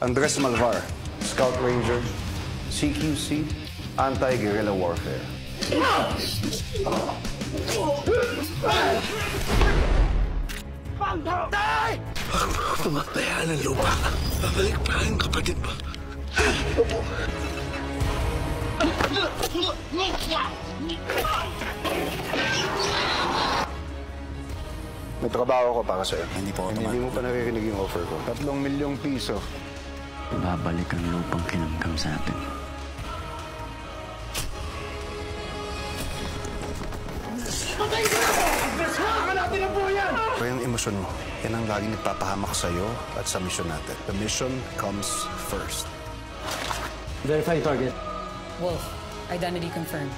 Andres Malvar, Scout Ranger, CQC, Anti-Guerrilla Warfare. Pantay! Pumataya ng lupa. Babalik pa ang kapatid mo. May trabaho ko para sa'yo. Hindi po ako Hindi mo pa naririnig yung offer ko. 3 milyong piso. Babalik ang lupang kinamkam sa atin. Pero yung emosyon mo, yan ang laging nagpapahamak sa'yo at sa mission natin. The mission comes first. Verify target. Wolf, identity confirmed.